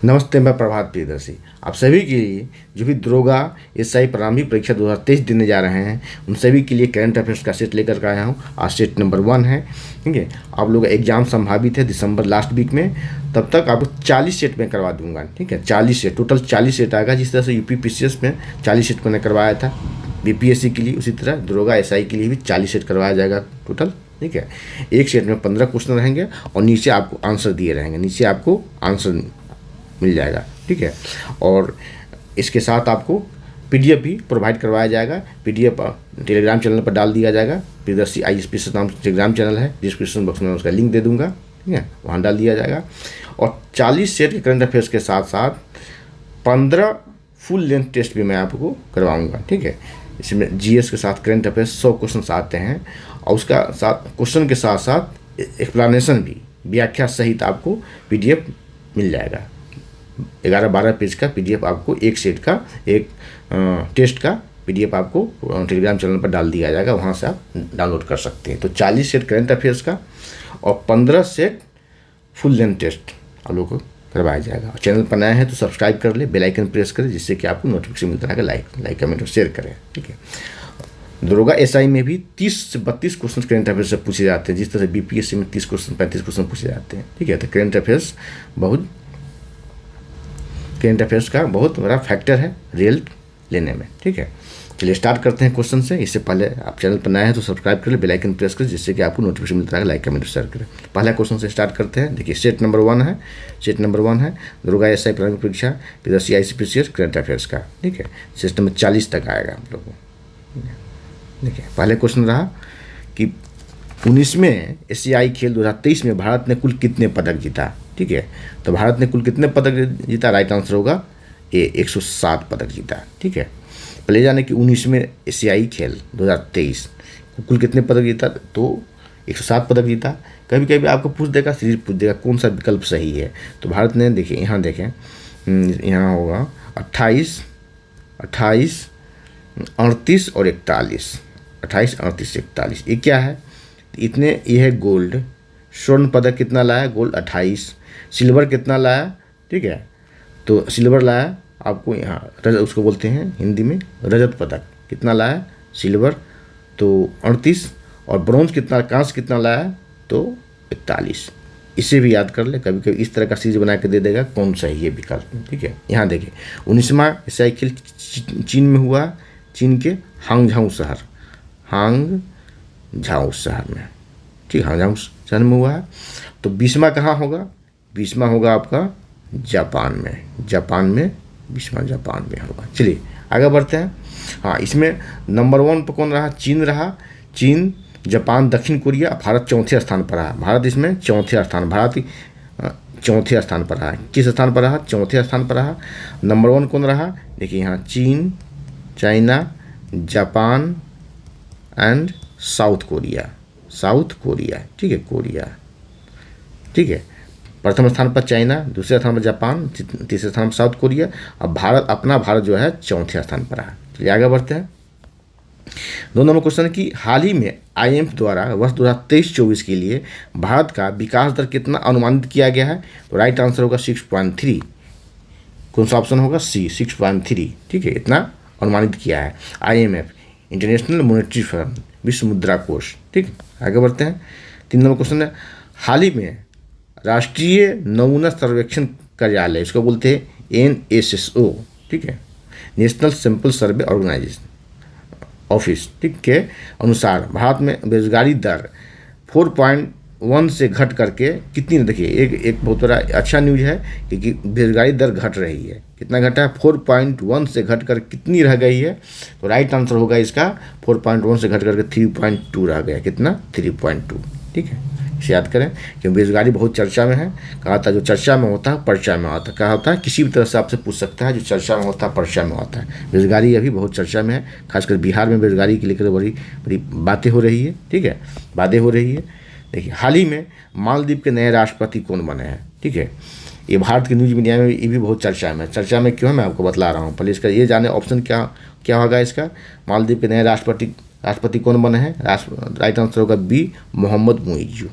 नमस्ते, मैं प्रभात प्रियदर्शी। आप सभी के लिए जो भी दरोगा एसआई प्रारंभिक परीक्षा 2023 देने जा रहे हैं उन सभी के लिए करंट अफेयर्स का सेट लेकर के आया हूँ। आज सेट नंबर 1 है। ठीक है, आप लोग एग्जाम संभावित है दिसंबर लास्ट वीक में, तब तक आपको 40 सेट में करवा दूंगा। ठीक है, 40 सेट, टोटल 40 सेट आएगा। जिस तरह से यूपी पीसीएस में 40 सेट मैंने करवाया था बीपीएससी के लिए, उसी तरह दरोगा एसआई के लिए भी 40 सेट करवाया जाएगा टोटल। ठीक है, एक सेट में 15 क्वेश्चन रहेंगे और नीचे आपको आंसर दिए रहेंगे, नीचे आपको आंसर मिल जाएगा। ठीक है, और इसके साथ आपको पीडीएफ भी प्रोवाइड करवाया जाएगा। पीडीएफ टेलीग्राम चैनल पर डाल दिया जाएगा। प्रियदर्शी आईएसपीसी नाम टेलीग्राम चैनल है, डिस्क्रिप्शन बॉक्स में उसका लिंक दे दूंगा। ठीक है, वहाँ डाल दिया जाएगा। और 40 सेट के करंट अफेयर्स के साथ साथ 15 फुल लेंथ टेस्ट भी मैं आपको करवाऊँगा। ठीक है, इसमें जीएस के साथ करंट अफेयर्स 100 क्वेश्चन आते हैं और उसका साथ क्वेश्चन के साथ साथ एक्सप्लेनेशन भी, व्याख्या सहित आपको पीडीएफ मिल जाएगा। 11-12 पेज का पीडीएफ आपको एक सेट का, एक टेस्ट का पीडीएफ आपको टेलीग्राम चैनल पर डाल दिया जाएगा, वहाँ से आप डाउनलोड कर सकते हैं। तो 40 सेट करंट अफेयर्स का और 15 सेट फुल लेंथ टेस्ट आप लोगों को करवाया जाएगा। चैनल पर नया है तो सब्सक्राइब कर ले, बेल आइकन प्रेस करें, जिससे कि आपको नोटिफिकेशन मिलता रहेगा। लाइक कमेंट और शेयर करें। ठीक है, दरोगा एसआई में भी 30 से 32 क्वेश्चन करंट अफेयर्स से पूछे जाते हैं, जिस तरह से बीपीएससी में 30 क्वेश्चन 35 क्वेश्चन पूछे जाते हैं। ठीक है, तो करंट अफेयर्स का बहुत बड़ा फैक्टर है रिजल्ट लेने में। ठीक है, चलिए स्टार्ट करते हैं क्वेश्चन से। इससे पहले आप चैनल पर नए हैं तो सब्सक्राइब कर ले, बेल आइकन प्रेस करें, जिससे कि आपको नोटिफिकेशन मिलता रहेगा। लाइक कमेंट शेयर करें। पहला क्वेश्चन से स्टार्ट करते हैं। देखिए, सेट नंबर 1 है। सेट नंबर 1 है दरोगा एसआई प्रारंभिक परीक्षा प्रियदर्शी आईसीपीसीएस करंट अफेयर्स का। ठीक है, सेट नंबर 40 तक आएगा आप लोगों को। देखिए, पहले क्वेश्चन रहा कि 19वें एशियाई खेल 2023 में भारत ने कुल कितने पदक जीता। ठीक है, तो भारत ने कुल कितने पदक जीता? राइट आंसर होगा ए, 107 पदक जीता। ठीक है, पहले जाने कि 19वें एशियाई खेल 2023 कुल कितने पदक जीता, तो 107 पदक जीता। कभी कभी आपको पूछ देगा, सीरीज पूछ देगा कौन सा विकल्प सही है। तो भारत ने, देखिए यहाँ देखें, यहाँ होगा 28, 38 और 41। 28, 38, 41 ये क्या है? इतने, ये है गोल्ड। स्वर्ण पदक कितना लाया? गोल्ड 28। सिल्वर कितना लाया? ठीक है, तो सिल्वर लाया आपको यहाँ रजत, उसको बोलते हैं हिंदी में रजत पदक। कितना लाया? सिल्वर तो 38। और ब्रॉन्ज कितना, कांस्य कितना लाया? तो 41। इसे भी याद कर ले, कभी कभी इस तरह का सीरीज बना के दे देगा कौन सही है विकल्प। ठीक है, यहाँ देखिए 19वां एशियाई खेल चीन में हुआ, चीन के हांगझाऊ शहर में। ठीक, हांगझाऊ शहर में हुआ है। तो 20वां कहाँ होगा? 20वां होगा आपका जापान में। 20वां जापान में होगा। चलिए आगे बढ़ते हैं। हाँ, इसमें नंबर 1 पर कौन रहा? चीन रहा। चीन, जापान, दक्षिण कोरिया, भारत चौथे स्थान पर रहा। भारत इसमें चौथे स्थान, भारत चौथे स्थान पर रहा। किस स्थान पर रहा? चौथे स्थान पर रहा। नंबर 1 कौन रहा? देखिए यहाँ चीन, China, Japan and south Korea. ठीक है, कोरिया। ठीक है, प्रथम स्थान पर चाइना, दूसरे स्थान पर जापान, तीसरे स्थान पर साउथ कोरिया। अब भारत जो है चौथे स्थान पर है। चलिए आगे बढ़ते हैं। 2 नंबर क्वेश्चन की हाल ही में आईएमएफ द्वारा वर्ष 2023-24 के लिए भारत का विकास दर कितना अनुमानित किया गया है? तो राइट आंसर होगा 6.3। कौन सा ऑप्शन होगा? सी, 6.3। ठीक है, इतना अनुमानित किया है आईएमएफ, इंटरनेशनल मॉनेटरी फंड, विश्व मुद्रा कोष। ठीक, आगे बढ़ते हैं। 3 नंबर क्वेश्चन है, हाल ही में राष्ट्रीय नमूना सर्वेक्षण कार्यालय, इसको बोलते हैं NSSO, ठीक है, national sample survey organisation office, ठीक के अनुसार भारत में बेरोजगारी दर 4.1 से घट करके कितनी? देखिए एक बहुत बड़ा अच्छा न्यूज है कि बेरोजगारी दर घट रही है। कितना घटा है? 4.1 से घट कर कितनी रह गई है? तो राइट आंसर होगा इसका 4.1 से घट करके 3.2 रह गया। कितना? 3.2। ठीक है, इसे याद करें कि बेरोजगारी बहुत चर्चा में है। कहा था जो चर्चा में होता है पर्चा में आता है। कहा होता है किसी भी तरह से आपसे पूछ सकता है, जो चर्चा में होता है पर्चा में आता है। बेरोजगारी अभी बहुत चर्चा में है, खासकर बिहार में बेरोजगारी के लेकर बड़ी बड़ी बातें हो रही है। ठीक है, बातें हो रही है। देखिए, हाल ही में मालदीव के नए राष्ट्रपति कौन बने हैं? ठीक है, ये भारत की न्यूज़ मीडिया में ये भी बहुत चर्चा में है। चर्चा में क्यों है मैं आपको बतला रहा हूँ। पहले इसका ये जाने ऑप्शन क्या होगा इसका। मालदीव के नए राष्ट्रपति कौन बने हैं? राइट आंसर होगा बी, मोहम्मद मुइज़्ज़ू।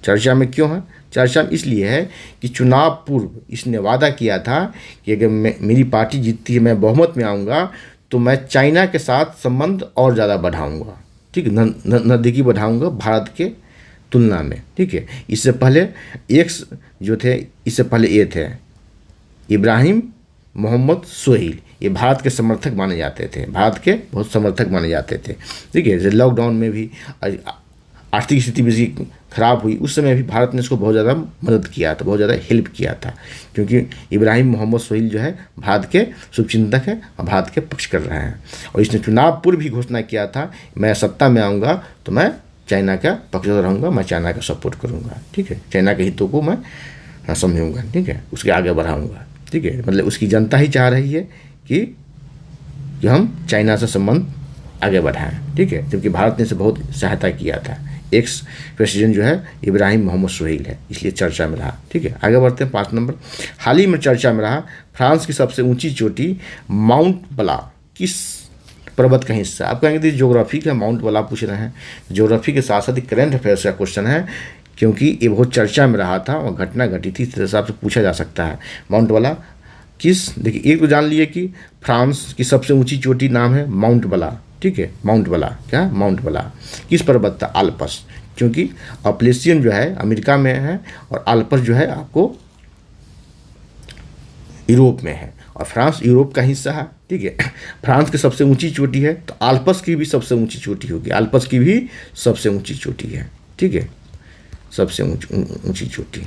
चर्चा में क्यों है? चर्चा में इसलिए है कि चुनाव पूर्व इसने वादा किया था कि अगर मेरी पार्टी जीतती है, मैं बहुमत में आऊँगा, तो मैं चाइना के साथ संबंध और ज़्यादा बढ़ाऊँगा, ठीक है, नज़दीकी बढ़ाऊँगा भारत के तुलना में, ठीक है। इससे पहले एक्स जो थे, इससे पहले ये थे इब्राहिम मोहम्मद सोहेल, ये भारत के समर्थक माने जाते थे, भारत के बहुत समर्थक माने जाते थे, ठीक है। जैसे लॉकडाउन में भी आर्थिक स्थिति भी खराब हुई, उस समय भी भारत ने इसको बहुत ज़्यादा मदद किया था, बहुत ज़्यादा हेल्प किया था, क्योंकि इब्राहिम मोहम्मद सोहेल जो है भारत के शुभचिंतक हैं और भारत के पक्ष कर रहे हैं। और इसने चुनाव पूर्व भी घोषणा किया था, मैं सत्ता में आऊँगा तो मैं चाइना का पक्षधर रहूँगा, मैं चाइना का सपोर्ट करूँगा, ठीक है, चाइना के हितों को मैं समझूंगा, ठीक है, उसके आगे बढ़ाऊँगा, ठीक है। मतलब उसकी जनता ही चाह रही है कि हम चाइना से संबंध आगे बढ़ाएं, ठीक है, जबकि भारत ने इसे बहुत सहायता किया था। एक्स प्रेसिडेंट जो है इब्राहिम मोहम्मद सोहेल है, इसलिए चर्चा में रहा, ठीक है। आगे बढ़ते हैं 5 नंबर। हाल ही में चर्चा में रहा फ्रांस की सबसे ऊंची चोटी माउंट बला किस पर्वत का हिस्सा? आप कहेंगे ज्योग्राफी का माउंट बला पूछ रहे हैं, ज्योग्राफी के साथ साथ करंट अफेयर्स का क्वेश्चन है, क्योंकि ये बहुत चर्चा में रहा था और घटना घटी थी, इस हिसाब से पूछा जा सकता है। माउंट बला किस, देखिए एक तो जान लिए कि फ्रांस की सबसे ऊंची चोटी नाम है माउंट बला, ठीक है, माउंट बला, क्या माउंट बला किस पर्वत था? आल्प्स, क्योंकि अपलेशियन जो है अमेरिका में है और आल्प्स जो है आपको यूरोप में है, और फ्रांस यूरोप का हिस्सा है, ठीक है। फ्रांस की सबसे ऊंची चोटी है तो आल्प्स की भी सबसे ऊंची चोटी होगी, आल्प्स की भी सबसे ऊंची चोटी है, ठीक है, सबसे ऊंची चोटी,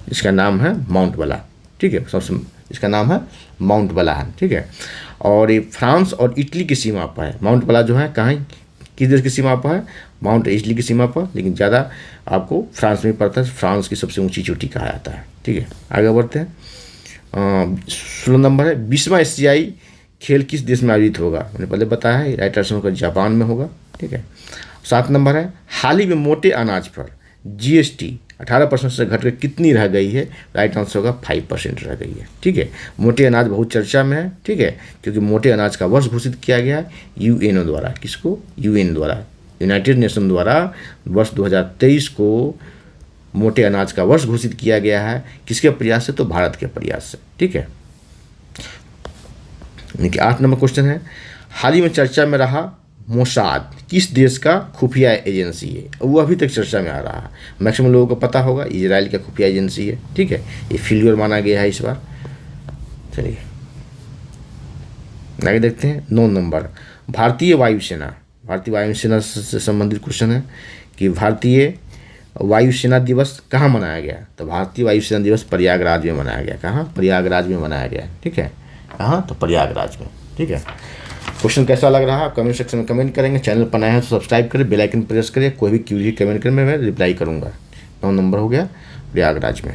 इसका नाम है माउंट बला, ठीक है, सबसे इसका नाम है माउंट बला है, ठीक है। और ये फ्रांस और इटली की सीमा पर है। माउंट बला जो है कहाँ, किस देश की सीमा पर है? माउंट इटली की सीमा पर, लेकिन ज़्यादा आपको फ्रांस में पड़ता है, फ्रांस की सबसे ऊंची चोटी कहा जाता है, ठीक है। आगे बढ़ते हैं। 16 नंबर है 20वां एशियाई खेल किस देश में आयोजित होगा? मैंने पहले बताया है, राइट आंसर होगा जापान में होगा, ठीक है। 7 नंबर है हाल ही में मोटे अनाज पर GST 18% से घटकर कितनी रह गई है? राइट आंसर होगा 5% रह गई है, ठीक है। मोटे अनाज बहुत चर्चा में है, ठीक है, क्योंकि मोटे अनाज का वर्ष घोषित किया गया है UN द्वारा। किसको? UN द्वारा, यूनाइटेड नेशन द्वारा वर्ष 2023 को मोटे अनाज का वर्ष घोषित किया गया है। किसके प्रयास से? तो भारत के प्रयास से, ठीक है। देखिए 8 नंबर क्वेश्चन है हाल ही में चर्चा में रहा मोसाद किस देश का खुफिया एजेंसी है? वो अभी तक चर्चा में आ रहा है, मैक्सिमम लोगों को पता होगा, इजराइल का खुफिया एजेंसी है, ठीक है। ये फेल्योर माना गया है इस बार। चलिए आगे देखते हैं। 9 नंबर भारतीय वायुसेना, भारतीय वायुसेना से संबंधित क्वेश्चन है कि भारतीय वायुसेना दिवस कहाँ मनाया गया? तो भारतीय वायुसेना दिवस प्रयागराज में मनाया गया। कहाँ? प्रयागराज में मनाया गया, ठीक है। कहाँ? तो प्रयागराज में, ठीक है। क्वेश्चन कैसा लग रहा है कमेंट सेक्शन में कमेंट करेंगे। चैनल पर नया है तो सब्सक्राइब करें, बेल आइकन प्रेस करें, कोई भी क्यूरी कमेंट करें मैं रिप्लाई करूँगा। 9 नंबर हो गया प्रयागराज में।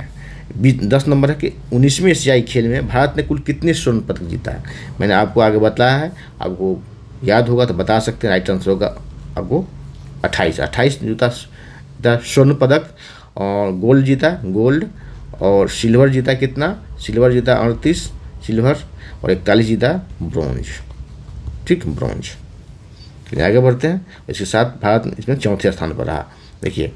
10 नंबर है कि 19वें एशियाई खेल में भारत ने कुल कितने स्वर्ण पदक जीता है? मैंने आपको आगे बताया है, आपको याद होगा तो बता सकते हैं। राइट आंसर होगा आपको 28 जीता स्वर्ण पदक, और गोल्ड जीता गोल्ड, और सिल्वर जीता कितना? सिल्वर जीता 38 सिल्वर, और 41 जीता ब्रॉन्ज, ठीक, ब्रॉन्ज। फिर आगे बढ़ते हैं। इसके साथ भारत इसमें 4थे स्थान पर रहा। देखिए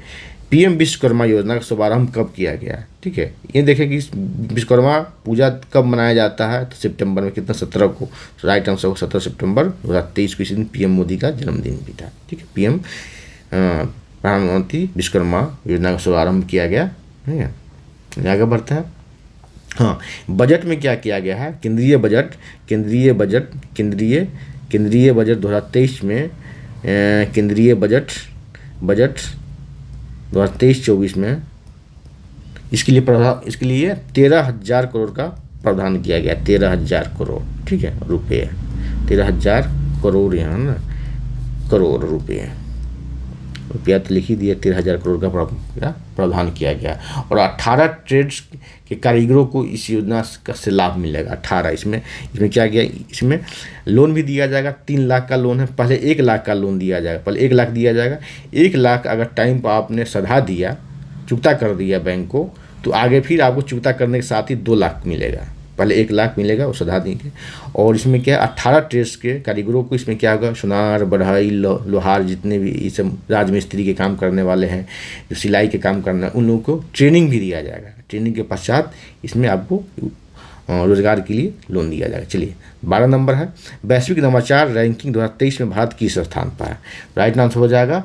PM विश्वकर्मा योजना का शुभारंभ कब किया गया? ठीक है, ये देखें कि विश्वकर्मा पूजा कब मनाया जाता है? तो सितंबर में, कितना? 17 को। तो राइट आंसर होगा 17 सितंबर 2023 को। इसी दिन PM मोदी का जन्मदिन भी था, ठीक है। PM प्रधानमंत्री विश्वकर्मा योजना का शुभारंभ किया गया, ठीक है। आगे बढ़ते हैं। हाँ, बजट में क्या किया गया है? केंद्रीय बजट 2023 में, केंद्रीय बजट 2023-24 में इसके लिए 13,000 करोड़ का प्रावधान किया गया। 13,000 करोड़, ठीक है, रुपये। 13,000 करोड़, यहाँ ना करोड़ रुपये, रुपया तो लिख ही दिया। 13,000 करोड़ का प्रावधान किया गया, और 18 ट्रेड्स के कारीगरों को इस योजना से लाभ मिलेगा। 18 इसमें क्या किया? इसमें लोन भी दिया जाएगा। 3 लाख का लोन है, पहले 1 लाख का लोन दिया जाएगा। पहले 1 लाख दिया जाएगा। 1 लाख अगर टाइम पर आपने सधा दिया, चुकता कर दिया बैंक को, तो आगे फिर आपको चुकता करने के साथ ही 2 लाख मिलेगा, पहले 1 लाख मिलेगा, वो सधा देंगे। और इसमें क्या है, 18 ट्रेड्स के कारीगरों को इसमें क्या होगा, सुनार, बढ़ई, लोहार, जितने भी ये सब राजमिस्त्री के काम करने वाले हैं, जो सिलाई के काम करना, उन लोगों को ट्रेनिंग भी दिया जाएगा। ट्रेनिंग के पश्चात इसमें आपको रोजगार के लिए लोन दिया जाएगा। चलिए 12 नंबर है, वैश्विक नवाचार रैंकिंग 2023 में भारत किस स्थान पर है। राइट आंसर हो जाएगा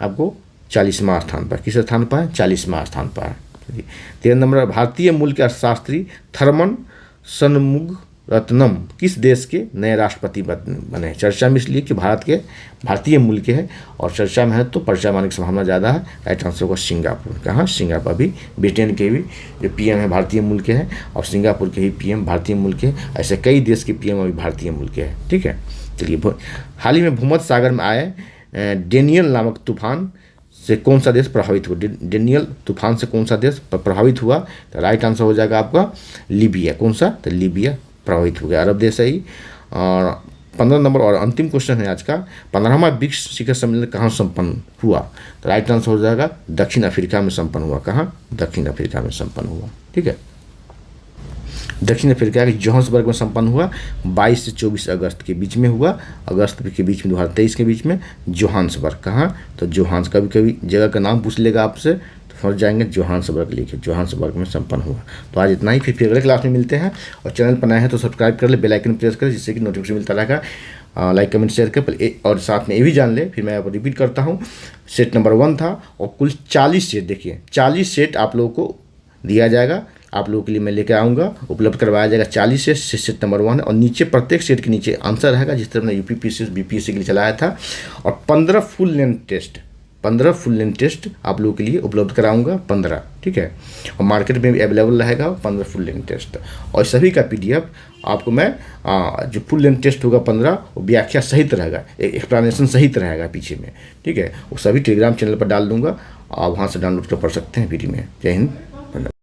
आपको 40वां स्थान पर। किस स्थान पर है, 40वां स्थान पर है। 13 नंबर, भारतीय मूल के अर्थशास्त्री थर्मन षणमुगरत्नम किस देश के नए राष्ट्रपति बने। चर्चा में इसलिए कि भारतीय मूल के हैं, और चर्चा में है तो पर्चा मारने की संभावना ज़्यादा है। राइट आंसर होगा सिंगापुर। कहाँ, सिंगापुर। अभी ब्रिटेन के भी जो पीएम है भारतीय मूल के हैं, और सिंगापुर के ही पीएम भारतीय मूल के हैं। ऐसे कई देश के पीएम अभी भारतीय मूल के हैं। ठीक है, चलिए हाल ही में भूमध्य सागर में आए डेनियल नामक तूफान से कौन सा देश प्रभावित हुआ। डेनियल तूफान से कौन सा देश प्रभावित हुआ, तो राइट आंसर हो जाएगा आपका लीबिया। कौन सा, तो लीबिया प्रभावित हो गया, अरब देश है ही। और 15 नंबर और अंतिम क्वेश्चन है आज का, 15वां ब्रिक्स शिखर सम्मेलन कहाँ संपन्न हुआ, तो राइट आंसर हो जाएगा दक्षिण अफ्रीका में संपन्न हुआ। कहाँ, दक्षिण अफ्रीका में संपन्न हुआ। ठीक है, दक्षिण अफ्रीका के जोहान्सबर्ग में संपन्न हुआ। 22 से 24 अगस्त के बीच में हुआ, अगस्त के बीच में 2023 के बीच में जोहान्सबर्ग। कहाँ, तो जोहान्स, कभी कभी जगह का नाम पूछ लेगा आपसे तो फंस जाएंगे, जोहान्सबर्ग लिखे, जोहान्सबर्ग में संपन्न हुआ। तो आज इतना ही, फिर अगले क्लास में मिलते हैं। और चैनल पर नए हैं तो सब्सक्राइब कर ले, बेल आइकन प्रेस करें, जिससे कि नोटिफिकेशन मिलता रहेगा। लाइक कमेंट शेयर कर, और साथ में ये भी जान ले, फिर मैं आपको रिपीट करता हूँ, सेट नंबर 1 था और कुल 40 सेट, देखिए 40 सेट आप लोगों को दिया जाएगा, आप लोगों के लिए मैं लेकर आऊँगा, उपलब्ध करवाया जाएगा 40 सेट नंबर 1 है। और नीचे प्रत्येक सेट के नीचे आंसर रहेगा, जिस तरह मैंने यूपीपीएससी बीपीएससी के लिए चलाया था। और 15 फुल लेंथ टेस्ट आप लोगों के लिए उपलब्ध कराऊंगा, 15। ठीक है, और मार्केट में भी अवेलेबल रहेगा 15 फुल लेंथ टेस्ट। और सभी का पीडीएफ आपको मैं जो फुल लेंथ टेस्ट होगा 15, वो व्याख्या सहित रहेगा, एक्सप्लेनेशन सहित रहेगा पीछे में। ठीक है, वो सभी टेलीग्राम चैनल पर डाल दूंगा, आप वहाँ से डाउनलोड कर पढ़ सकते हैं फ्री में। जय हिंद।